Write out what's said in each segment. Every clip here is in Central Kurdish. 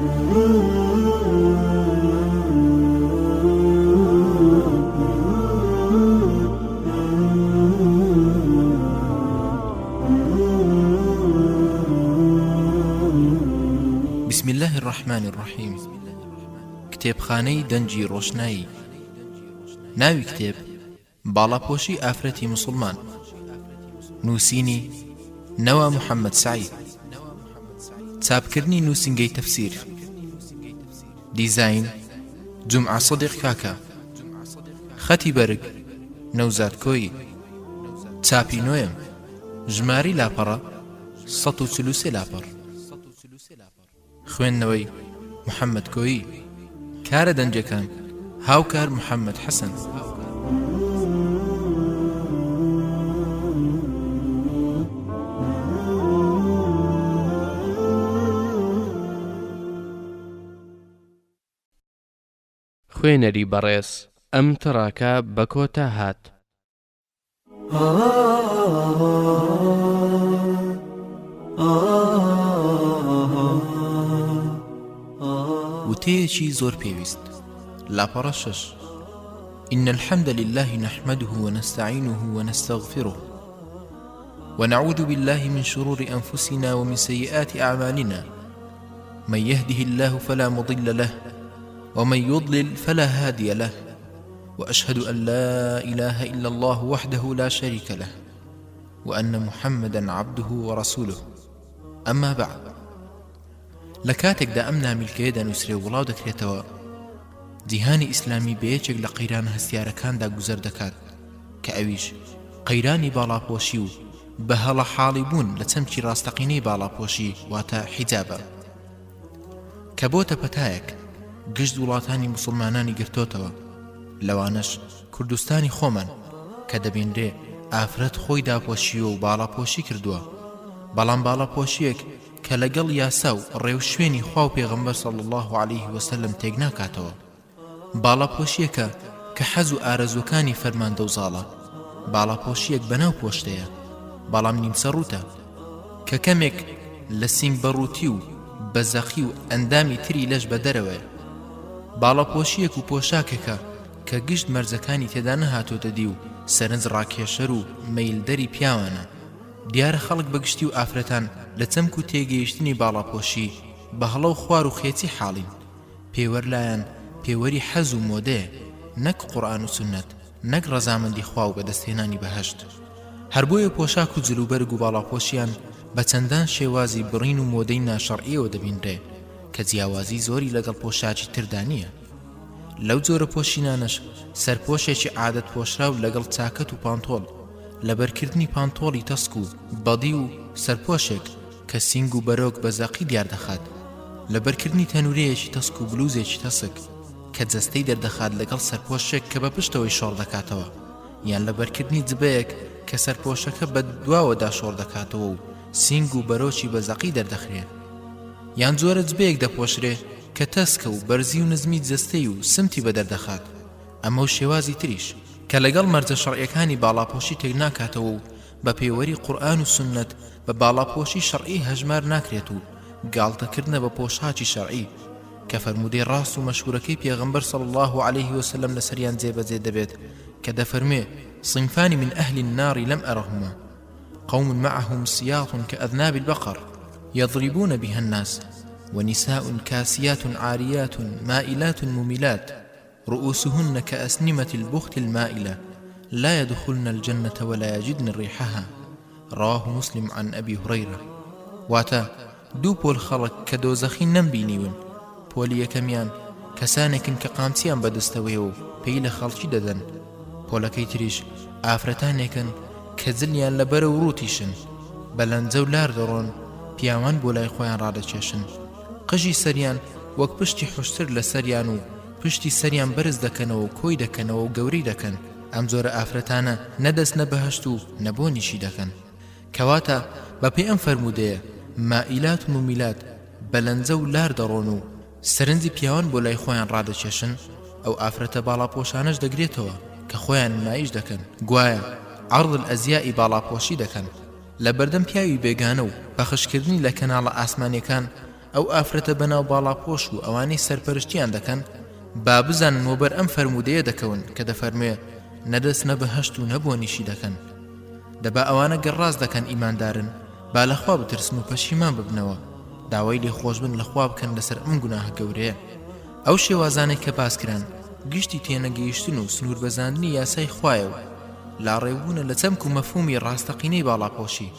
بسم الله الرحمن الرحيم. کتێبخانەی دەنجی ڕۆشنایی. ناوی کتێب باڵاپۆشی ئافرەتی موسڵمان. نووسینی نەوا محەممەد سعید. چاپکردنی نووسینگەی تەفسیر. دیزاین جومعە سەدیق کاکە. خەتی بەرگ نەوزاد کۆیی. چاپی نوێم ژماری لاپەڕە 143 لاپەڕ. خوێندنەوەی محەممەد کۆیی. کارە دەنجەکان هاوکار محەممەد حەسەن. خوێنەری بەڕێز ئەم تڕاکە بە کۆتا هات. وتەیەکی زۆر پێویست. لاپەڕە 6. إن الحمد لله نحمده ونستعينه ونستغفره ونعوذ بالله من شرور أنفسنا ومن سيئات أعمالنا من يهده الله فلا مضل له ومن يضلل فلا هادي له وأشهد أن لا إله إلا الله وحده لا شريك له وأن محمدا عبده ورسوله. أما بعد، لكاتك دا أمنا ملكيدا نسري وڵاو دەکرێتەوە جیهانی ئیسلامی بەیەکێک لە قەیرانە هەستیارەکاندا گوزەر دەکات کە ئەویش قەیرانی باڵاپۆشی و بە هەڵە حاڵی بوون لە چەمکی ڕاستەقینەی باڵاپۆشی واتە حیجابە کە بۆتە پەتایەک گشت وڵاتانی موسڵمانانی گرتۆتەوە، لەوانەش کوردستانی خۆمان کە دەبێنرێ ئافرەت خۆی داپۆشیوە و باڵاپۆشی کردووە، بەڵام باڵاپۆشیەک کە لەگەڵ یاسا و ڕێو شوێنی خوا و پێغەمبەر صلی الله عليه وسلم تێک ناکاتەوە، باڵاپۆشیەکە کە حەز و ئارەزوەکانی فەرماندە و زاڵە، باڵاپۆشیەک بەناو پۆشتەیە بەڵام نیمسەڕوتە کە کەمێک لە سینگ بەڕووتی و بەزەخی و ئەندامی تری لەش بە دەرەوەیە، باڵاپۆشیەک و پۆشاکێکە کە گشت مەرجەکانی تێدا نەهاتۆتە دی و سەرنج ڕاکێشەر و مەیلدەری پیاوانە. دیارە خەڵک بەگشتی و ئافرەتان لە چەمک و تێگەیشتنی باڵاپۆشی بە هەڵە و خوار و خێچی حاڵین. پێوەرلایەن پێوەری حەز و مۆدەیە، نەک قورئان و سنەت، نەک ڕەزامەندی خوا و بەدەستهێنانی بەهەشت. هەر بۆیە پۆشاک و جلوبەرگ و باڵاپۆشیان بە چەندان شێوازی بڕین و مۆدەی ناشەرعیەوە دەبینرێ کە جیاوازی زۆری لەگەڵ پۆشاکی تردا نییە. لەو جۆرە پۆشینانش سەرپۆشێکی عادەت پۆشرا و لەگەڵ چاکەت و پانتۆڵ، لەبەرکردنی پانتۆڵی تەسک و بەدی و سەرپۆشێک کە سینگ و بەرۆک بە زەقی دیار دەخات، لەبەرکردنی تەنورەیەکی تەسک و بلوزێکی تەسک کە جەستەی دەردەخات لەگەڵ سەرپۆشێک کە بە پشتەوەی شۆڕ دەکاتەوە، یان لەبەرکردنی جبەیەک کە سەرپۆشەکە بە دواوەدا شۆڕ دەکاتەوە و سینگ و بەرۆکی بە زەقی دەردەخرێت، یان جۆرە جبەیەک دەپۆشرێ کە تەسکە و بەرزی و نزمی جەستەی و سمتی بەدەردەخات. ئەمە و شێوازی تریش کە لەگەڵ مەرجە شەرعیەکانی باڵاپۆشی تێک ناکاتەوە و بە پێوەری قورئان و سنەت بە باڵاپۆشی شەرعی هەژمار ناکرێت و گاڵتەکردنە بە پۆشاکی شەرعی کە فەرمودەی ڕاست و مەشهورەکەی پێغەمبەر صلی الله عليه وسلم لەسەریان جێبەجێ دەبێت کە دەفەرمێ صنفان من أهل النار لم أرهما قوم معهم سياط كأذناب البقر يضربون بها الناس ونساء كاسيات عاريات مائلات مميلات رؤوسهن كأسنمة البخت المائلة لا يدخلن الجنة ولا يجدن ريحها. رواه مسلم عن أبي هريرة. واتا دو پۆل خەڵک کە دۆزەخی نەمبینیون، پۆلی یەکەمیان کەسانێکن کە قامچیان بەدەستەوەیە و پێی لە خەڵکی دەدەن، پۆلەکەی تریش ئافرەتانێکن کە جلیان لە بەرە و ڕووتیشن، بەلەنجە و لار دەڕۆن، پیاوان بۆ لای خۆیان ڕادەکێشن، قژی سەریان وەک پشتی حوشتر لە سەریان و پشتی سەریان بەرز دەکەنەوە و کۆی دەکەنەوە و گەوری دەکەن. ئەم جۆرە ئافرەتانە نەدەستنە بەهەشت و نەبۆنیشی دەکەن. کەواتە بە پێ ئەم فەرمودەیە مائیلات و ممیلات بەلەنجە و لار دەڕۆن و سەرنجی پیاوان بۆ لای خۆیان ڕادەکێشن، ئەو ئافرەتە باڵاپۆشانەش دەگرێتەوە کە خۆیان نمایش دەکەن، گوایە عەرض الئەزیائی باڵاپۆشی دەکەن. لە بەردەم پیاوی بێگانە و بەخشکردنی لە کەناڵە ئاسمانیەکان ئەو ئافرەتە بەناو باڵاپۆش و ئەوانەی سەرپەرشتیان دەکەن با بزانن وەبەر ئەم فەرمودەیە دەکەون کە دەفەرمێ نەدەستنە بەهەشت و نەبوونیشی دەکەن. دەبا ئەوانە گەڕاز دەکەن ئیماندارن با لەخوا بترسن و پەشیمان ببنەوە، داوای لێخۆشبن لەخوا بکەن لەسەر ئەم گوناهە گەورەیە. ئەو شێوازانەی کە باسکران گشتی تێنەگەیشتن و سنوور بەزاندنی یاسای خوایە و لاڕێبوونە لە چەمک و مەفهومی ڕاستەقینەی باڵاپۆشی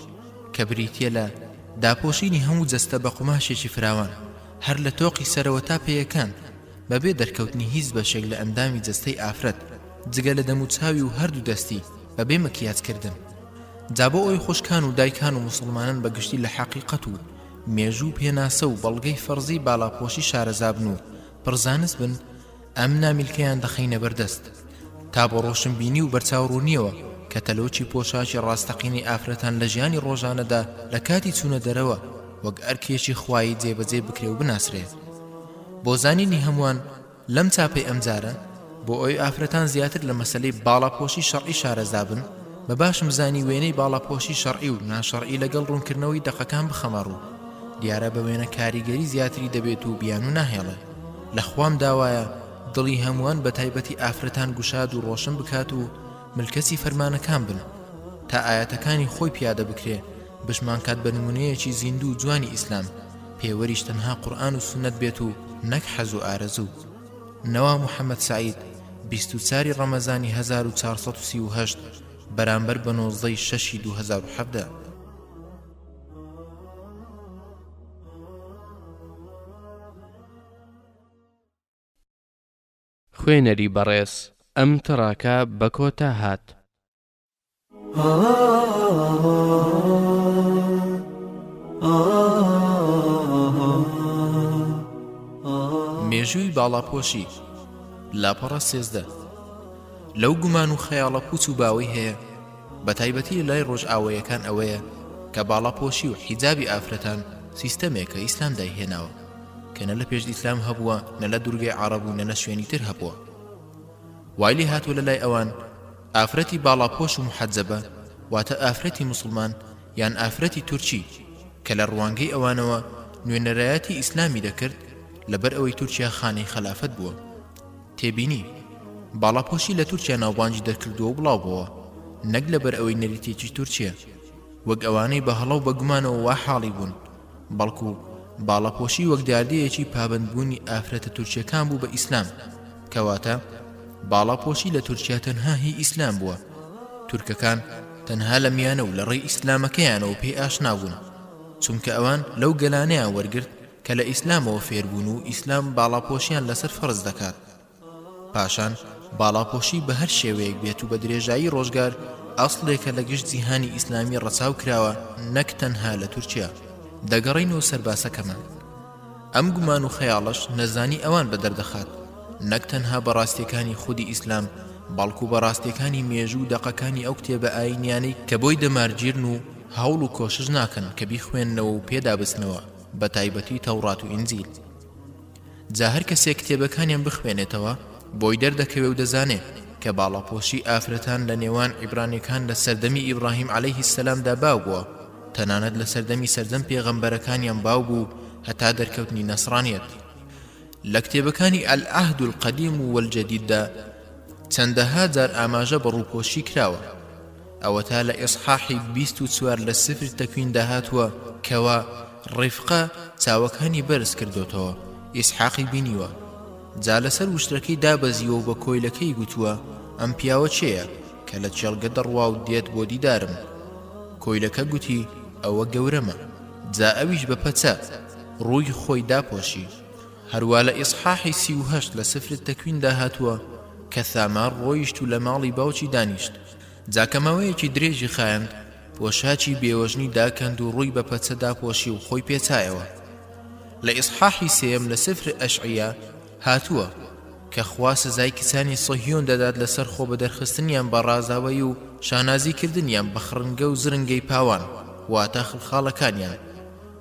کە بریتیە لە داپۆشینی هەموو جەستە بە قوماشێکی فراوان هەر لە تۆقی سەرەوە تا پێیەکان بەبێ دەرکەوتنی هیچ بەشێک لە ئەندامی جەستەی ئافرەت جگە لە دەموچاوی و هەردوو دەستی بەبێ مەکیاجکردن. جا بۆ ئەوی خوشکان و دایکان و مسلمانان بەگشتی لە حەقیقەت و مێژوو پێناسە و بەڵگەی فەرزی باڵاپۆشی شارەزابن و پڕزانست بن ئەم نامیلکەیان دەخەینە بەردەست تا بۆ ڕۆشنبینی و بەرچاوڕوونیەوە کە تەلۆکی پۆشاکی ڕاستەقینی ئافرەتان لە ژیانی ڕۆژانەدا لە کاتی چوونە دەرەوە وەک ئەرکێکی خوایی جێبەجێ بکرێ و بناسرێت. بۆ زانینی هەمووان لەم چاپەی ئەمجارە بۆ ئەوی ئافرەتان زیاتر لە مەسەلەی باڵاپۆشی شەرعی شارەزابن بە باشم زانی وێنەی باڵاپۆشی شەرعی و ناشەرعی لەگەڵ ڕوونکردنەوەی دەقەکان بخەمەڕوو. دیارە بە وێنە کاریگەری زیاتری دەبێت و بیان و ناهێڵێ. لە خوام داوایە دڵی هەمووان بە تایبەتی ئافرەتان گوشاد و ڕۆشن بکات و ملکەسی فەرمانەکان بن تا ئاەتەکانی خۆی پیادە بکرێ بشمان کات بە نمونەیەکی زیندوو جوانی ئیسلام پێوەریش تەنها قورئان و سونەت بێت و نەک حەز و ئارەزوو. نەوا محەممەد سعید 24 ڕەمەزانی 1438 بەرامبەر بە 19 شەشی 2017. خوێنەری بەڕێز ئەم تڕاکە بە کۆتا هات. مێژووی باڵاپۆشی لاپەڕە 13 لەو گومان و خەیاڵە پوچ و باوەی هەیە بە تایبەتی لای ڕۆژ ئاوەیەکان ئەوەیە کە باڵاپۆشی و حیجابی ئافرەتان سیستەمێکە ئیسلام دایهێناوە کە نە لە پێش ئیسلام هەبووە نە لە دوورگەی عەرەب و نە لە شوێنی تر هەبووە. وای لێ هاتووە لەلای ئەوان ئافرەتی باڵاپۆش و محەجەبە واتە ئافرەتی مسلمان یان ئافرەتی تورکی کە لە ڕوانگەی ئەوانەوە نوێنەرایەتی ئیسلامی دەکرد لەبەر ئەوەی تورکیا خانەی خلافەت بووە. تێبینی باڵاپۆشی لە تورکیا ناوبانجی دەکردووە و بڵاو بووە نەک لەبەر ئەوەی نەریتێکی تورکیە وەک ئەوانەی بە هەڵە و بە گومانەوە وا حاڵی بوون، بەڵکو باڵاپۆشی وەک داردەیەکی پابەندبوونی ئافرەتە تورکیەکان بوو بە ئیسلام کەواتە باڵاپۆشی لە تورکیا تەنها هی ئیسلام بووە. تورکەکان تەنها لە میانە و لە ڕێی ئیسلامەکەیانەوە پێی ئاشنا بوون چونکە ئەوان لەو گەلانەیان وەرگرت کە لە ئیسلامەوە فێربوون و ئیسلام باڵاپۆشیان لەسەر فەرز دەکات. پاشان باڵاپۆشی بە هەر شێوەیەک بێت و بە درێژایی ڕۆژگار ئەسڵێکە لە گشت جیهانی ئیسلامی ڕەچاو کراوە نەک تەنها لە تورکیا. دەگەڕینەوە سەرباسەکەمان. ئەم گومان و خەیاڵەش نەزانی ئەوان بە دەردەخات نەک تەنها بەڕاستیەکانی خودی ئیسلام بەڵکو بەڕاستیەکانی مێژوو و دەقەکانی ئەو کتێبە ئاینیانەی کە بۆی دەمارگیرن و هەوڵ و کۆشش ناکەن کە بیخوێننەوە و پێدابستنەوە بە تایبەتی تەوڕات و ئینجیل. جا هەر کەسێک کتێبەکانیان بخوێنێتەوە بۆی دەردەکەوێ و دەزانێت کە باڵاپۆشی ئافرەتان لە نێوان عیبرانیەکان لە سەردەمی ئیبراهیم عەلەیهی سەلامدا باو بووە، تەنانەت لە سەردەمی سەردەم پێغەمبەرەکانیان باو بوو هەتا دەرکەوتنی نەسڕانیەت. لە کتێبەکانی ئەلعەهد القەدیم و وەلجەدیددا چەندەها جار ئاماژە بە ڕووپۆشی کراوە. ئەوە تا لە ئیصحاحی 24 لە سفر تەکوین داهاتوە کەوا ڕیفقە چاوەکانی بەرز کردوتەوە. ئیسحاقی بینیوە جا لەسەر وشترەکەی دابەزیوە و بە کۆیلەکەی گوتووە ئەم پیاوە چێیە کە لە جێڵگە دەڕوا و دێت بۆ دیدارم. کۆیلەکە گوتی ئەوە گەورەمە. جا ئەویش بە پەچە ڕووی خۆی داپۆشی. هەروە لە ئیصحاحی 38 لە سفر تەکوین داهاتوە کە ثامار ڕۆیشت و لە ماڵی باوکی دانیشت. جا کەماوەیەکی درێژی خایند پۆشاکی بێوەژنی داکەند و ڕووی بە پەچە داپۆشی و خۆی پێچایەوە. لە ئیصحاحی سێم لە سفر ئەشعیا هاتووە کە خوا سزای کچانی صهیۆن دەدات لەسەر خۆ بە دەرخستنیان بە ڕازاوەی و شانازیکردنیان بە خڕنگە و زرنگەی پاوان واتە خڵخاڵەکانیان.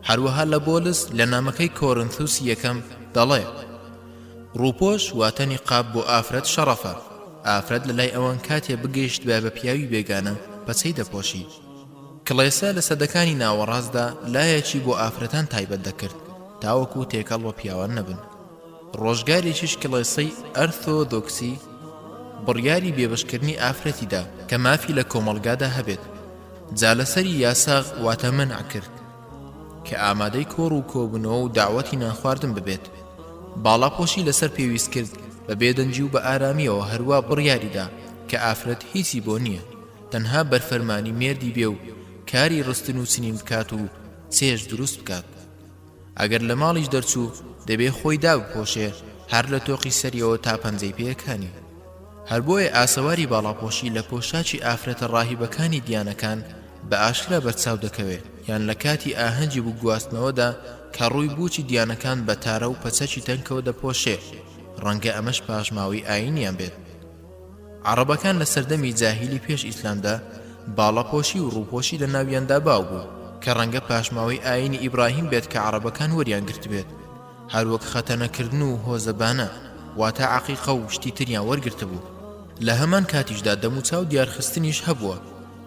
هەروەها لە بۆلس لە نامەکەی کۆرنثوس یەکەم دەڵێ ڕووپۆش واتە نیقاب بۆ ئافرەت شەڕەفە. ئافرەت لەلای ئەوان کاتێ بگەیشت بە پیاوی بێگانە پەچەی دەپۆشی. کڵێسا لە سەدەکانی ناوەڕاستدا لایەکی بۆ ئافرەتان تایبەت دەکرد تاوەکو تێکەڵ بە پیاوە نەبن. ڕۆژگارێکیش کڵێسەی ئەرثۆدۆکسی بڕیاری بێبەشکردنی ئافرەتیدا کە مافی لە کۆمەڵگادا هەبێت، جا لەسەری یاساغ واتە مەنع کرد کە ئامادەی کۆڕ و کۆبوونەوە و داوەتی نانخواردن ببێت. باڵاپۆشی لەسەر پێویست کرد بە بێدەنجی و بە ئارامیەوە، هەروە بڕیاریدا کە ئافرەت هیچی بۆ نییە، تەنها بەرفەرمانی مێردی بێ و کاری ڕستن و چنین بکات و چێژ دروست بکات. ئەگەر لە ماڵیش دەرچوو دەبێ خۆی دابپۆشێ هەر لە تۆقی سەریەوە تا پەنجەی پێیەکانی. هەر بۆیە ئاسەواری باڵاپۆشی لە پۆشاکی ئافرەتە ڕاهیبەکانی دیانەکان بە ئاشکرا بەرچاو دەکەوێت، یان لە کاتی ئاهەنگی بگواستنەوەدا کە ڕووی بووکی دیانەکان بە تارە و پەچەکی تەنکەوە دەپۆشێ، ڕەنگە ئەمەش پاشماوی ئاینیان بێت. عەرەبەکان لە سەردەمی جاهیلی پێش ئیسلامدا باڵاپۆشی و ڕووپۆشی لە ناویاندا باو بوو کە ڕەنگە پاشماوی ئاینی ئیبراهیم بێت کە عەرەبەکان وەریان گرت بێت، هەروەک خەتەنەکردن و هۆزەبانە واتە عەقیقە و شتی تریان وەرگرتە بوو. لە هەمان کاتیشدا دەموچاو دیارخستنیش هەبووە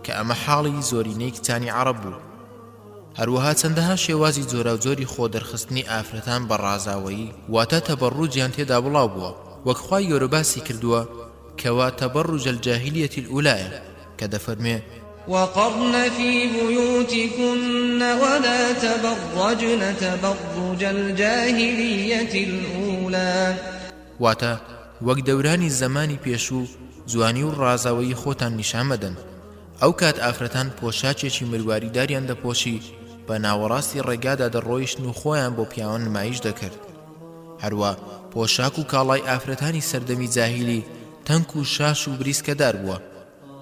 کە ئەمە حاڵی زۆرینەی کچانی عەرەب بوو. هەروەها چەندەها شێوازی جۆرا و جۆری خۆ دەرخستنی ئافرەتان بە ڕازاوایی واتە تەبەڕوجیان تێدا بڵاو بووە، وەک خوای گەورە باسی کردووە کەوا تەبەڕوج الجاهلیەة الأولایە کە دەفەرمێ وقرن في بيوتكن ولا تبرجن تبرج الجاهلية الأولى، واتە وەک دەورانی زەمانی پێشوو جوانی و ڕازاوەیی خۆتان نیشان مەدەن. ئەو کات ئافرەتان پۆشاکێکی مرواریداریان دەپۆشی بە ناوەڕاستی ڕێگادا دەڕۆیشتن و خۆیان بۆ پیاوە نمایش دەکرد. هەروە پۆشاک و کاڵای ئافرەتانی سەردەمی جاهیلی تەنک و شاش و بریسکەدار بووە.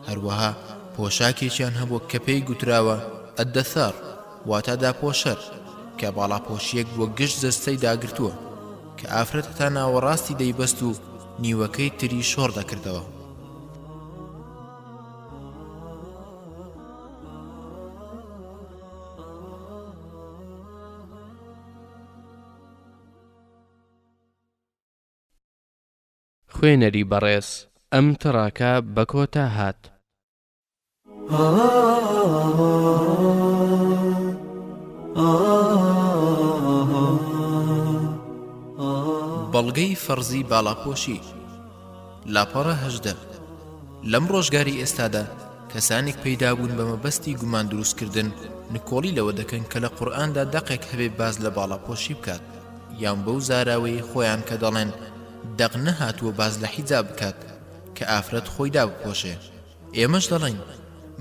هەروەها پۆشاکێکیان هەبوو کە پێی گوتراوە ئەددەثار واتە داپۆشەر، کە باڵاپۆشیەک بۆ گشت جەستەی داگرتووە کە ئافرەتە تا ناوەڕاستی دەیبەست و نیوەکەی تری شۆڕ دەکردەوە. خوێنەری بەڕێز ئەم تڕاکە بە کۆتا هات. بەڵگەی فەرزی باڵاپۆشی لاپەڕە 18. لەم ڕۆژگاری ئێستادا کەسانێک پەیدا بوون بە مەبەستی گومان دروستکردن نکۆڵی لەوە دەکەن کە لە قورئاندا دەقێک هەبێ باز لە باڵاپۆشی بکات، یان بەو زاراوەی خۆیان کە دەڵێن دەق نەهاتووە باز لە حیجاب بکات کە ئافرەت خۆی دابپۆشێ. ئێمەش دەڵێن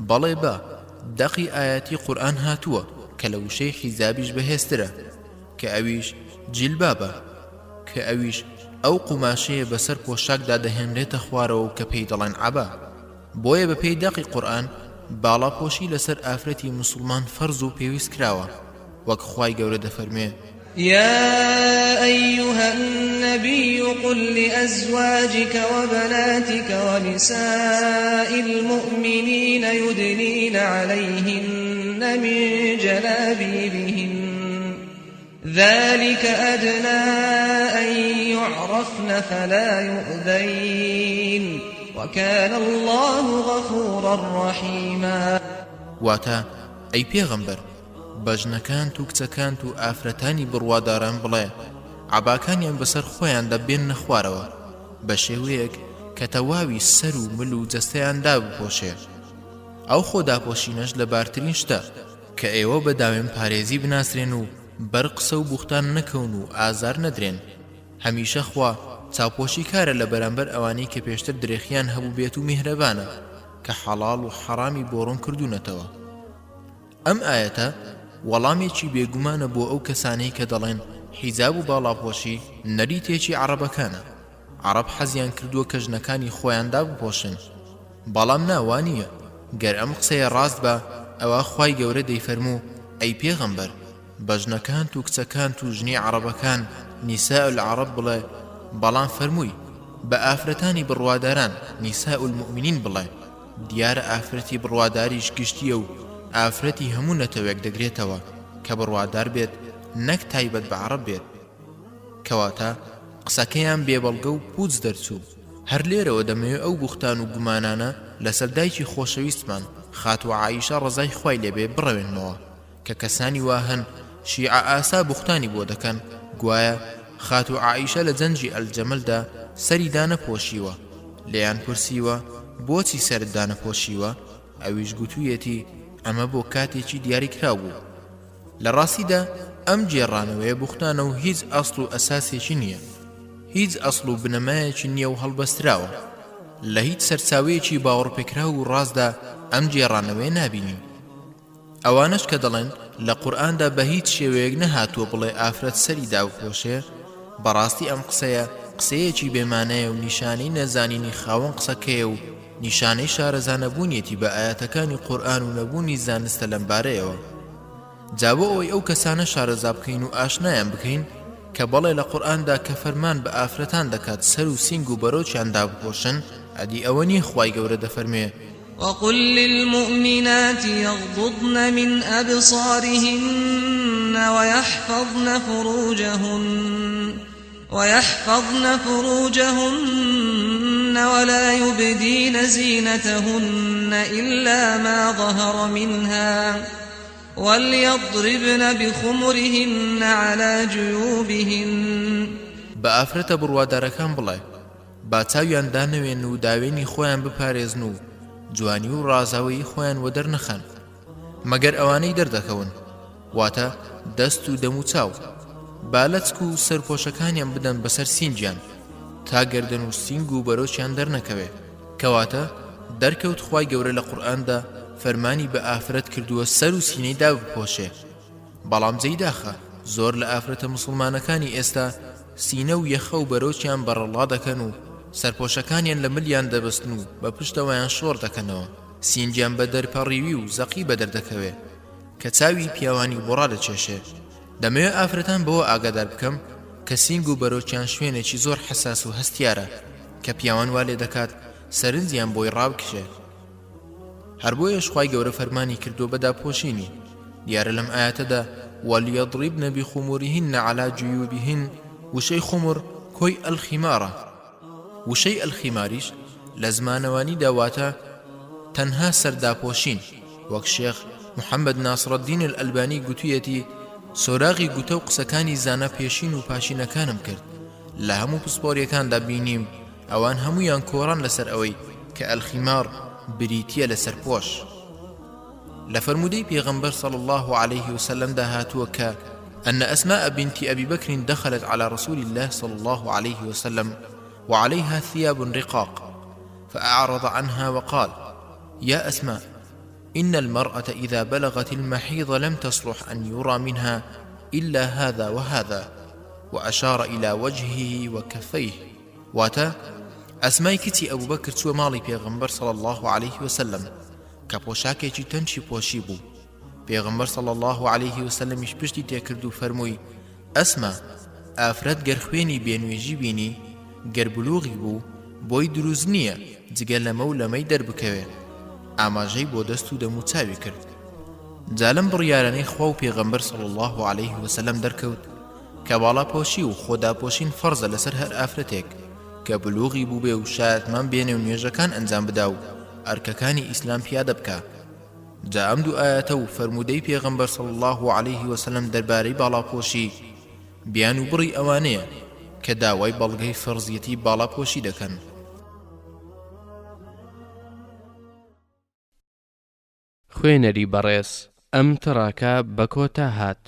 بەڵێ بە دەقی ئاەتی قورئان هاتووە کە لە وشەی حیجابیش بەهێزترە، کە ئەویش جیلبابە، کە ئەویش ئەو قوماشەیە بەسەر پۆشاکدا دەهێنرێتە خوارەوە و کە پێی دەڵێن عەبا. بۆیە بە پێی دەقی قورئان باڵاپۆشی لەسەر ئافرەتی موسڵمان فەرز و پێویست کراوە، وەک خوای گەورە دەفەرمێ يا أيها النبي قل لأزواجك وبناتك ونساء المؤمنين يدنين عليهن من جلابيبهن ذلك أدنى أن يعرفن فلا يؤذين وكان الله غفورا رحيما. واتا أي پیغمبر بەژنەکانت و کچەکانت و ئافرەتانی بڕواداران بڵێ عەباکانیان بەسەر خۆیان دەبێننە خوارەوە بە شێوەیەک کە تەواوی سەر و مل و جەستەیان دابپۆشێ. ئەو خۆداپۆشینەش لە بارترین شتە کە ئێوە بە داوێن پارێزی بناسرێن و بەر قسە و بوختان نەکەون و ئازار نەدرێن. هەمیشە خوا چاوپۆشی کارە لە بەرامبەر ئەوانەی کە پێشتر درێخیان هەبوو بێت و میهرەبانە کە حەڵاڵ و حەڕامی بۆ ڕوون کردوونەتەوە. ئەم ئاەتە وەڵامێکی بێگومانە بۆ ئەو کەسانەی کە دەڵێن حیجاب و باڵاپۆشی نەریتێکی عەرەبەکانە. عەرەب حەزیان کردووە کە ژنەکانی خۆیان دابپۆشن، بەڵام ناوانیە. گەر ئەم قسەیە ڕاست بە ئەوە خوای گەورە دەیفەرموو ئەی پێغەمبەر بە ژنەکانت و کچەکانت و ژنی عەرەبەکان نیساء العەرەب بڵێ، بەڵام فەرمووی بە ئافرەتانی بڕواداران نیساء المؤمنین بڵێ. دیارە ئافرەتی بڕواداریش گشتیە و ئافرەتی هەموو نەتەوەیەک دەگرێتەوە کە بڕوادار بێت، نەک تایبەت بە عەرەب بێت. کەواتە قسەکەیان بێبەڵگە و پوچ دەرچوو. هەر لێرەوە دەمەوێت ئەو بوختان و گومانانە لەسەر دایکی خۆشەویستمان خاتووە عایشە ڕەزای خوای لێبێ بڕەوێنمەوە کە کەسانی وا هەن شیعە ئاسا بوختانی بۆ دەکەن گوایە خاتو عائیشە لە جەنجی ئەلجەمەلدا سەری دانەپۆشیوە لێیان پرسیوە بۆچی سەرت دانەپۆشیوە ئەویش گوتوویەتی ئەمە بۆ کاتێکی دیاریکراو بوو لە ڕاستیدا ئەم جێڕانەوەیە بوختانە و هیچ ئەسڵ و ئەساسێکی نییە هیچ ئەسڵ و بنەمایەکی نییە و هەڵبەستراوە لە هیچ سەرچاوەیەکی باوەڕپێکرا و ڕاستدا ئەم جێڕانەوەیە نابینین ئەوانش کە دەڵێن لە قورئاندا بە هیچ شێوەیەک نەهاتووە بڵێ ئافرەت سەری داوپۆشێ بەڕاستی ئەم قسەیەکی بێمانەیە و نیشانەی نەزانینی خاوەن قسەکەیە و نیشانەی شارەزانەبوونیەتی بە ئاەتەکانی قورئان و نەبوونی زانستە لەمبارەیەوە جا بۆ ئەوەی ئەو کەسانە شارەزا بکەین و ئاشنایان بکەین کە بەڵێ لە قورئاندا کە فەرمان بە ئافرەتان دەکات سەر و سینگ و بەرۆچیان دابپۆشن ئەدی ئەوە نیە خوای گەورە دەفەرمێ وقل للمؤمنات يغضضن من أبصارهن ويحفظن فروجهن ولا يبدين زينتهن إلا ما ظهر منها وليضربن بخمرهن على جيوبهن بأفرة برواداركان بڵێ با چاویان دانەوێن و داوێنی خۆیان بپارێزن و جوانی و ڕازاوی خۆیان وە دەرنەخەن مەگەر ئەوانەی دەردەکەون واتە دەست و دەم و چاو بالەچک و سەرپۆشەکانیان بدەن بەسەر سینجیان تا گەردن و سینگ و بەرۆچیان دەرنەکەوێ کەواتە دەرکەوت خوای گەورە لە قورئاندا فەرمانی بە ئافرەت کردووە سەر و سینەی دابپۆشێ بەڵام جەیداخە زۆر لە ئافرەتە مسڵمانەکانی ئێستا سینە و یەخە و بەرۆچیان بەڕەڵا دەکەن و سەرپۆشەکانیان لە ملیان دەبەستن و بە پشتەوەیان شۆڕ دەکەنەوە سینجیان بە دەرپەڕیوی و زەقی بەدەردەکەوێ کە چاوی پیاوانی بۆڕا دەچێشێ دەمەوێت ئافرەتان بەوە ئاگادار بکەم کە سینگ و بەرۆچیان شوێنێکی زۆر حەساس و هەستیارە کە پیاوان وا لێ دەکات سەرنجیان بۆی ڕابکشێ هەر بۆیەش خوای گەورە فەرمانی کردو بە داپۆشینی دیارە لەم ئاەتەدا وەلیەضریبن بخمورهن على جیوبهن وشەی خمر کۆی ئەلخیمارە وشەی ئەلخیماریش لە زمانەوانی داواتە تەنها سەرداپۆشین وەک شێخ محەممەد ناسڕەدین الئەلبانی گوتوویەتی سۆراغی گوتە و قسەکانی زانە پێشین و پاشینەکانم کرد لە هەموو پسپۆریەکاندا بینیم ئەوان هەمویان کۆڕان لەسەر ئەوەی کە ئەلخیمار بریتیە لەسەر پۆش لە فەرمودەی پێغەمبەر صلى الله عليه وسلم دا هاتووە کە أن أسماء بنت أبي بكر دخلت على رسول الله صلى الله عليه وسلم وعليها ثياب رقاق فأعرض عنها وقال يا أسماء إن المرأة إذا بلغت المحيض لم تصلح أن يرى منها إلا هذا وهذا وأشار إلى وجهه وكفيه واتا أسماء كتي أبو بكر سوى مالي بيغمبر صلى الله عليه وسلم كبوشاكي تنشي بوشيبو بيغمبر صلى الله عليه وسلم يشبشتي تيكردو فرموي أسماء ئافرەت گەرخوێنی بێنوێژی بینی گەربلوغی بوو بۆی دروست نییە جگە لەمە و لەمەی دەربکەوێ ئاماژەی بۆ دەست و دەم و چاوی کرد جا لەم بڕیارانەی خوا و پێغەمبەر صلی الله عليه وسلم دەرکەوت کە باڵاپۆشی و خۆداپۆشین فەرزە لەسەر هەر ئافرەتێک کە بلوغی بوو بێ و شایەتمان بێنێ و نوێژەکان ئەنجام بدا و ئەرکەکانی ئیسلام پیادە بکە جا ئەم دوو ئاەتە و فەرمودەی پێغەمبەر صلی الله عليه وسلم دەربارەی باڵاپۆشی بیان و بڕی ئەوانەیە کە داوای بەڵگەی فەرزیەتی باڵاپۆشی دەکەن خوێنەری بەڕێز ئەم تڕاکە بە کۆتا هات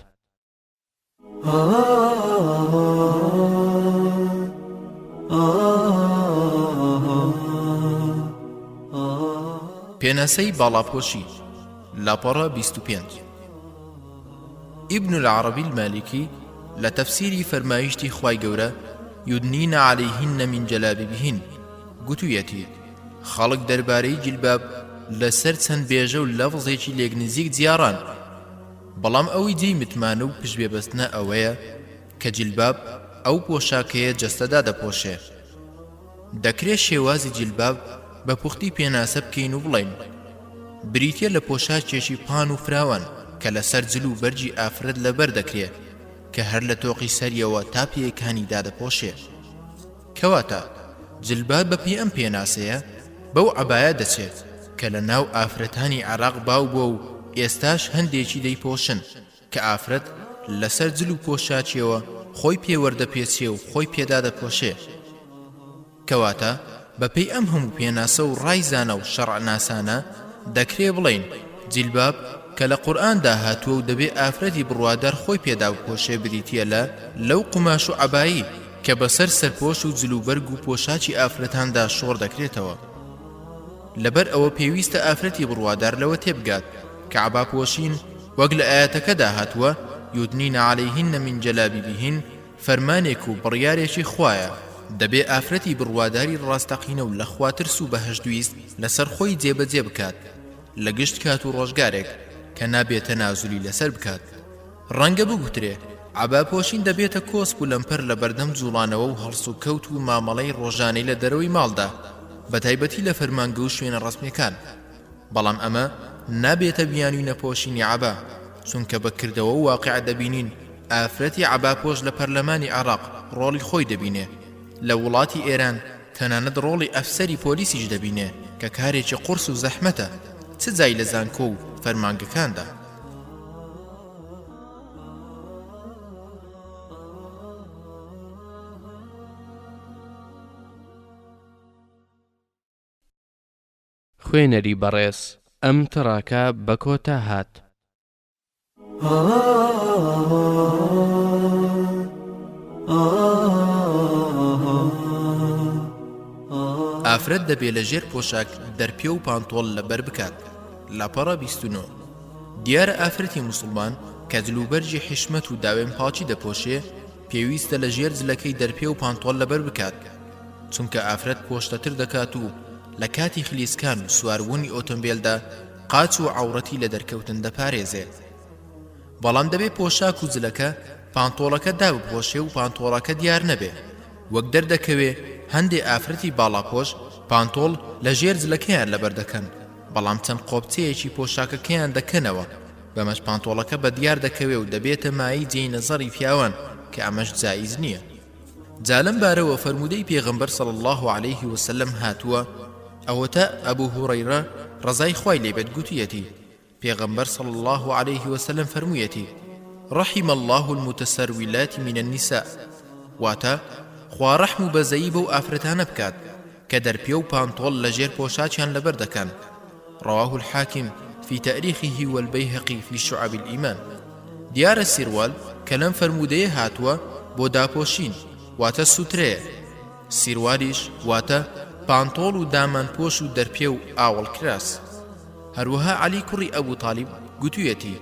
پێناسەی باڵاپۆشی لاپەڕە 25 ابن العربی المالکی لە تەفسیری فەرمایشتی خوای گەورە یودنین عەلەیهن من جەلابیبهن گوتوویەتی خەڵک دەربارەی جیلباب لەسەر چەند بێژە و لەفزێکی لێک نزیک جیاڕان بەڵام ئەوەی جێی متمانە و پشتبێبەستنە ئەوەیە کە جیلباب ئەو پۆشاکەیە جەستەدا دەپۆشێ دەکرێت شێوازی جیلباب بە پوختی پێناسە بکەین و بڵێین بریتیە لە پۆشاکێکی پان و فراوان کە لەسەر جل و بەرجی ئافرەت لەبەر دەکرێت کە هەر لە تۆقی سەریەوە تا پێیەکانی دادەپۆشێ کەواتە جلباب بەپی ئەم پێناسەیە بەو عەبایە دەچێت کە لە ناو ئافرەتانی عێراق باو بووە و ئێستاش هەندێکی دەیپۆشن کە ئافرەت لەسەر جل و پۆشاچیەوە خۆی پێوەردەپێچێ و خۆی پێدا دەپۆشێ. کەواتە بەپێی ئەم هەموو پێناسە و ڕایزانە و شەڕع ناسانە دەکرێ بڵێن جیلباب کە لە قورئاندا هاتووە و دەبێ ئافرەتی بڕوادار خۆی پێدا پۆشێ بریتیە لەو قوماش و عەبایی کە بەسەر سەرپۆش و جلوبەرگ و پۆشاچی ئافرەتاندا شۆڕ دەکرێتەوە. لەبەر ئەوە پێویستە ئافرەتی بڕوادار لەوە تێبگات کە عەبا پۆشین وەک لە ئاەتەکەدا هاتووە یودنین عەلەیهن من جەلابیبیهن فەرمانێک و بڕیارێکی خوایە. دەبێ ئافرەتی بڕواداری ڕاستەقینە و لە خوا ترس و بەهەشتویست لەسەر خۆی جێبەجێ بکات لە گشت کات و ڕۆژگارێک کە نابێتە نازولی لەسەر بکات. ڕەنگە بگوترێ عەبا پۆشین دەبێتە کۆسپ و لەمپەر لە بەردەم جوڵانەوە و هەڵس و کەوت و مامەڵەی ڕۆژانەی لە دەرەوەی ماڵدا بەتایبەتی لە فەرمانگە و شوێنە ڕەسمیەکان. بەڵام ئەمە نابێتە بیانووی نەپۆشینی عەبا، چونکە بەکردەوە و واقع دەبینین ئافرەتی عەبا پۆش لە پەرلەمانی عێراق ڕۆڵی خۆی دەبینێ. لە وڵاتی ئێران تەنانەت ڕۆڵی ئەفسەری پۆلیسیش دەبینێ کە کارێکی قورس و زەحمەتە چ جای لە زانکۆ و فەرمانگەکاندا. خوێنەری بەڕێز ئەم تڕاکە بە کۆتا هات. ئافرەت دەبێ لە ژێر پۆشاک دەرپێ و پانتۆڵ لەبەر بکات. لاپەڕە 29. دیارە ئافرەتی موسڵمان کە جلوبەرجی حشمەت و داوێن پاچی دەپۆشێ پێویستە لە ژێر جلەکەی دەرپێ و پانتۆڵ لەبەر بکات، چونکە ئافرەت پۆشتەتر دەکات و لە کاتی خلیسکان و سواربوونی ئۆتۆمبیلدا قاچ و عەوڕەتی لە دەرکەوتن دەپارێزێ. بەڵام دەبێ پۆشاک و جلەکە پانتۆڵەکە دابپۆشێ و پانتۆڵەکە دیار نەبێ. وەک دەردەکەوێ هەندێ ئافرەتی باڵاپۆش پانتۆڵ لە ژێر جلەکەیان لەبەر دەکەن، بەڵام چەند قۆبچەیەکی پۆشاکەکەیان دەکەنەوە، بەمەش پانتۆڵەکە بە دیار دەکەوێ و دەبێتە مایی جێی نەزەری پیاوان کە ئەمەش جایز نییە. جا لەم بارەوە فەرمودەی پێغەمبەر صلی الله عليه وسلم هاتووە ئەوەتە ئەبوو هوڕەیرە ڕەزای خوای لێبێت گوتوویەتی پێغەمبەر صلی الله عليه وسلم فەرموویەتی رحم الله المتسرولات من النساء، واتە خوا ڕەحم و بەزەیی بەو ئافرەتانە بکات کە دەرپێ و پانتۆڵ لە ژێر پۆشاچیان لەبەر دەکەن. رواه الحاكم في تاريخه والبيهقي في شعب الإيمان. دیارە سیروال کە لەم فەرمودەیە هاتووە بۆ داپۆشین واتە سوترەیە. سیروالیش واتە پانتۆڵ و دامانپۆش و دەرپێ و ئاوڵکراس. هەروەها علی کوڕی ئەبوو طالب گوتوویەتی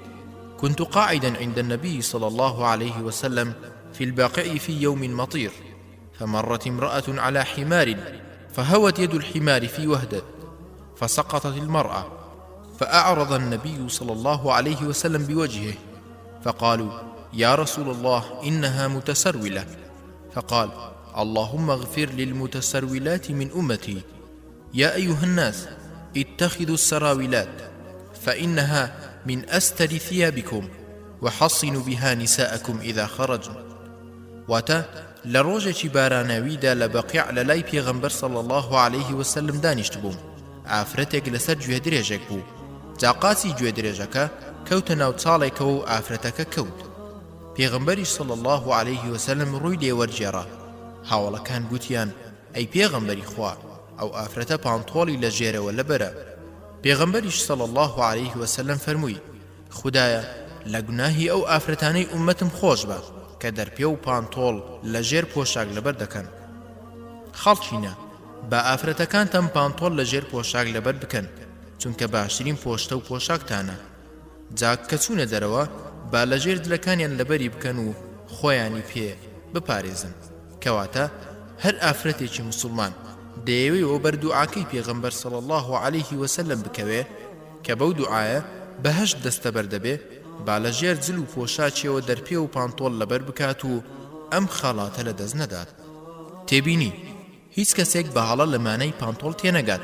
كنت قاعدا عند النبي صلى الله عليه وسلم في الباقع في يوم مطير، فمرت امرأة على حمار فهوت يد الحمار في وهدة فسقطت المرأة، فأعرض النبي صلى الله عليه وسلم بوجهه فقالوا يا رسول الله إنها متسرولة، فقال اللهم اغفر للمتسرولات من أمتي. يا أيها الناس اتخذوا السراولات فإنها من أستر ثيابكم وحصنوا بها نساءكم إذا خرجن. واتا لروجة باراناويدا لبقيع للاي پیغمبر صلى الله عليه وسلم دانشت بوم. ئافرەتێک لەسەر گوێ درێژێک بوو، جاقاسی گوێ درێژەکە کەوتە ناو چاڵێکەوە و ئافرەتەکە کەوت. پێغەمبەریش صلی الله عليه وسلم ڕووی لێوەرجێڕا. هاوڵەکان گوتیان ئەی پێغەمبەری خوا ئەو ئافرەتە پانتۆڵی لە ژێرەوە لەبەرە. پێغەمبەریش صلی الله عليه وسلم فەرمووی خودایە لە گوناهی ئەو ئافرەتانەی ئومەتم خۆش بە کە دەرپێ و پانتۆڵ لە ژێر پۆشاک لەبەر دەکەن. خەڵکینە با ئافرەتەکانتان پانتۆڵ لە ژێر پۆشاک لەبەر بکەن، چونکە باشترین پۆشتە و پۆشاکتانە. جا کە چوونە دەرەوە با لە ژێر دلەکانیان لەبەری بکەن و خۆیانی پێ بپارێزن. کەواتە هەر ئافرەتێکی موسڵمان دەیەوێت بەر دوعاکەی پێغەمبەر صلی الله عليه وسلم بکەوێ کە بەو دوعایە بەهەشت دەستەبەر دەبێ، با لە ژێر جل و پۆشاچیەوە دەرپێ و پانتۆڵ لەبەر بکات و ئەم خاڵاتە لە دەست نەدات. تێبینی هیچ کەسێک بەهاڵە لەمانەی پانتۆڵ تێنەگات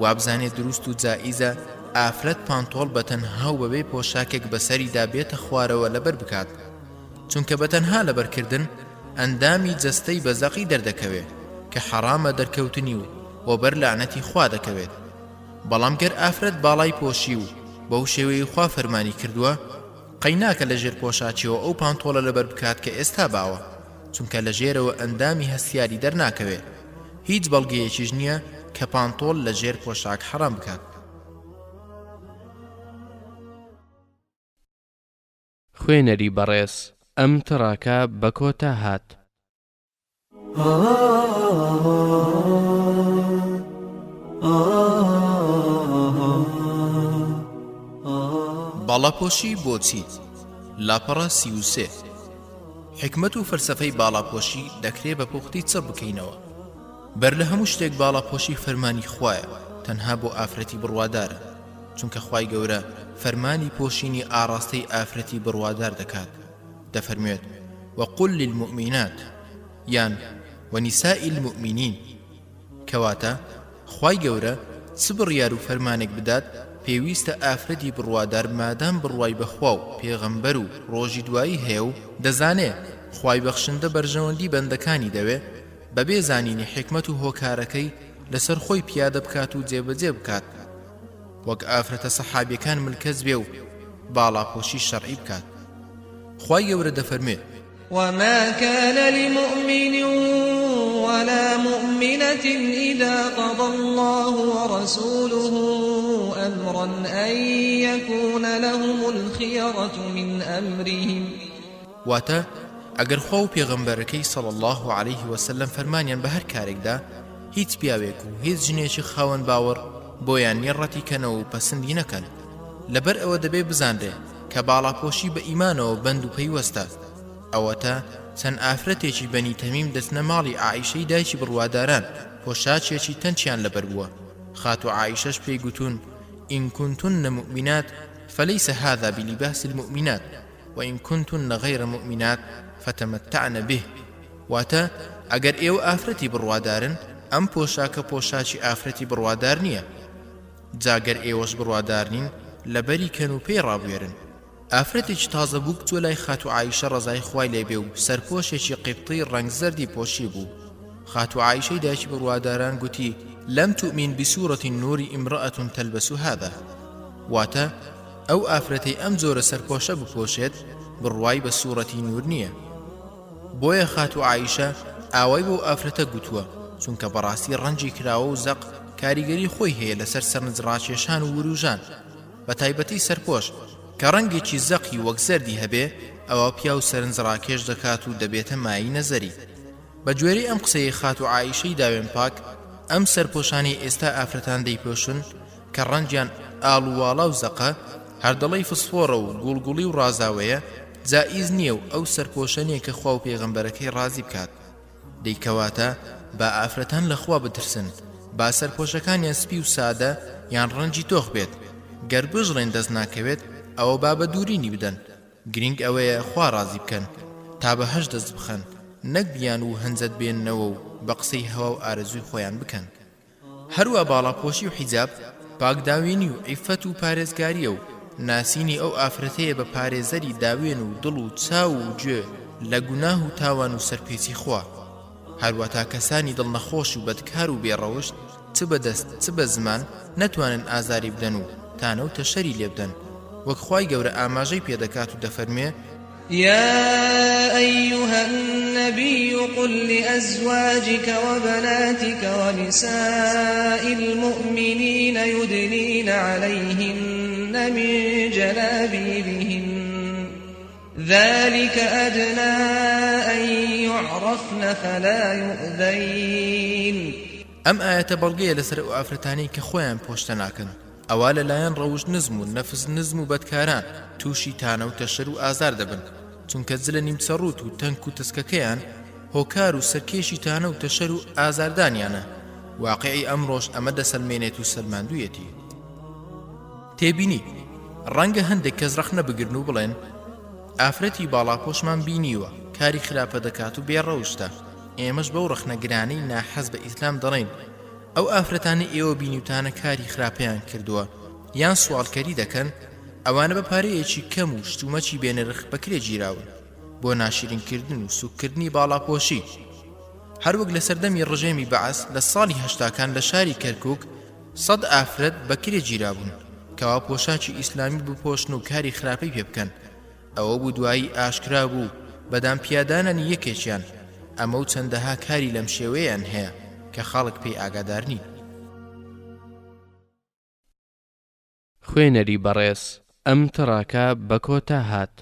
وابزانێت دروست و جائیزە ئافرەت پانتۆڵ بەتەنها و بەبێ پۆشاکێک بەسەریدا بێتە خوارەوە لەبەر بکات، چونکە بەتەنها لەبەرکردن ئەندامی جەستەی بەزەقی دەردەکەوێت کە حەرامە دەرکەوتنی و بەر لعنەتی خوا دەکەوێت. بەڵام گەر ئافرەت باڵای پۆشی و بەو شێوەیە خوا فەرمانی کردووە قەیناکە لە ژێر پۆشاچیەوە ئەو پانتۆڵە لەبەر بکات کە ئێستا باوە، چونکە لە ژێرەوە ئەندامی هەستیاری دەرناکەوێ. هیچ بەڵگەیەکیش نییە کە پانتۆڵ لە ژێر پۆشاک حەرام بکات. خوێنەری بەڕێز، ئەم تڕاکە بە کۆتا هات. باڵاپۆشی بۆچی؟ لاپەڕە 33. حکمت و فەلسەفەی باڵاپۆشی دەکرێت بە پوختی چڕ بکەینەوە. بەر لە هەموو شتێک باڵاپۆشی فەرمانی خوایە، تەنها بۆ ئافرەتی بڕوادارە، چونکە خوای گەورە فەرمانی پۆشینی ئاڕاستەی ئافرەتی بڕوادار دەکات. دەفەرموێت وەقل للمؤمنات یان وەنیساء المؤمنین، کەواتە خوای گەورە چ بڕیار و فەرمانێک بدات پێویستە ئافرەتی بڕوادار مادام بڕوای بەخوا و پێغەمبەر و ڕۆژی دوایی هەیە و دەزانێ خوای بەخشندە بەرژەوەندی بەندەکانی دەوێ بەبێ زانینی حکمت و هۆکارەکەی لەسەر خۆی پیادە بکات و جێبەجێ بکات، وەک ئافرەتە سەحابیەکان ملکەز بێ و باڵاپۆشی شەرعی بکات. خوای گەورە دەفەرمێت وما كان لمؤمن ولا مؤمنة إذا قضى الله ورسوله أمرا أن يكون لهم الخيرة من أمرهم. واتە ئەگەر خوا و پێغەمبەرەکەی صلی الله عليه وسلم فەرمانیان بە هەر کارێکدا هیچ پیاوێک و هیچ ژنێکی خاوەن باوەڕ بۆیان نێڕەتی کەنەوە و پەسەندی نەکەن، لەبەر ئەوە دەبێ بزانرێ کە باڵاپۆشی بە ئیمانەوە بەند و پەیوەستە. ئەوەتە چەند ئافرەتێکی بەنی تەمیم دەچنە ماڵی عائیشەی دایکی بڕواداران، پۆشاچێکی تەنچیان لەبەر بووە. خاتو عائیشەش پێی گوتون إن كنتن مؤمنات فليس هذا بلباس المؤمنات وإن كنتن غير مؤمنات فتمتعن به. واتە ئەگەر ئێوە ئافرەتی بڕوادارن ئەم پۆشاکە پۆشاکی ئافرەتی بڕوادار نییە، جاگەر ئێوەش بڕوادار نین لەبەری کەن و پێی ڕابوێرن. ئافرەتێکی تازە بوو کچوە لای خاتو عایشە ڕەزای خوای لێبێ و سەرپۆشێکی قیبطی ڕەنگ زەردی پۆشی بوو. خاتو عایشەی دایکی بڕواداران گوتی لەم تؤمن بسورة النور امرأة تلبس هذا، واتە ئەو ئافرەتەی ئەم جۆرە سەرپۆشە بپۆشێت بڕوای بە سوورەتی نور نییە. بۆیە خاتو عایشە ئاوای بۆ ئافرەتە گوتووە، چونکە بەڕاستی ڕەنجی کراوە و زەق کاریگەری خۆی هەیە لەسەر سەرنجڕاکێشان و وروژان، بە تایبەتی سەرپۆش کە ڕەنگێکی زەقی وەک زەردی هەبێ ئەوە پیا و سەرنجڕاکێش دەکات و دەبێتە مایی نەزەری. بە گوێرەی ئەم قسەی خاتو عایشەی داوێن پاک ئەم سەرپۆشانی ئێستا ئافرەتان دەیپۆشن کە ڕەنجیان ئاڵوواڵا و زەقە، هەردەڵەی فسفۆرە و گوڵگوڵی و ڕازاوەیە، جائیز نییە و ئەو سەرپۆشەنیە کە خوا و پێغەمبەرەکەی ڕازی بکات. دەیکەواتە با ئافرەتان لە خوا بترسن، با سەرپۆشەکانیان سپی و سادە یان ڕەنجی تۆخ بێت، گەر بژڕێن دەست ناکەوێت ئەوە با بە دوورینی بدەن. گرنگ ئەوەیە خوا ڕازی بکەن تا بە هەش دەست بخەن، نەک بیان و هەنجەت بێننەوە و بە قسەی هەوا و ئارەزوی خۆیان بکەن. هەروە باڵاپۆشی و حیجاب پاکداوێنی و عیفەت و پارێزگاریە و ناسینی ئەو ئافرەتەیە بە پارێزەری داوێن و دڵ و چاو و گوێ لە گوناه و تاوان و سەرپێچی خوا. هەروە تا کەسانی دڵنەخۆش و بەدکار و بێڕەوشت چ بەدەست چ بە زمان نەتوانن ئازاری بدەن و تانەوتە شەری لێ بدەن، وەک خوای گەورە ئاماژەی پێدەکات و دەفەرمێ يا أيها النبي قل لأزواجك وبناتك ونساء المؤمنين يدنين عليهن من جلابيبهن ذلك أدنى أن يعرفن فلا يؤذين. ئەم ئاەتە بەڵگەیە لەسەر ئەو ئافرەتانەی کە خۆیان پۆشتە ناکەن، ئەوا لەلایەن ڕەوش نزم و نەفس نزم و بەدکاران تووشی تانە و تەشەر و ئازار دەبن، چونکە جلە نیمچەڕوت و تەنک و تسکەکەیان هۆکار و سەرکێشی تانە و تەشەر و ئازاردانیانە. واقعی ئەمڕۆژ ئەمە دەسەلمێنێت و سەلماندوویەتی. تێبینی ڕەنگە هەندێک کەس ڕەخنە بگرن و بڵێن ئافرەتی باڵاپۆشمان بینیوە کاری خراپە دەکات و بێڕەوشتە، ئێمەش بەو ڕەخنەگرانەی ناحەز بە ئیسلام دەڵێن ئەو ئافرەتانە ئێوە بینیوتانە کاری خراپەیان کردووە یان سوالکەری دەکەن، ئەوانە بە پارەیەکی کەم و شتومەچی بێنرخ بەکرێ گیراون بۆ ناشرینکردن و سوکردنی باڵاپۆشی. هەروەک لە سەردەمی ڕژێمی بەعەس لە ساڵی هەشتاکان لە شاری کەرکووک 100 ئافرەت بەکرێ گیرابوون کەوا پۆشاکی ئیسلامی بپۆشن و کاری خراپەی پێ بکەن، ئەوە بوو دوایی ئاشکرا بوو بەدام پیادانانی یەکێکیان ئەمە و چەندەها کاری لەم شێوەیەیان هەیە کە خەڵک پێی ئاگادار نین. خوێنەری بەڕێز ئەم تڕاکە بە کۆتا هات.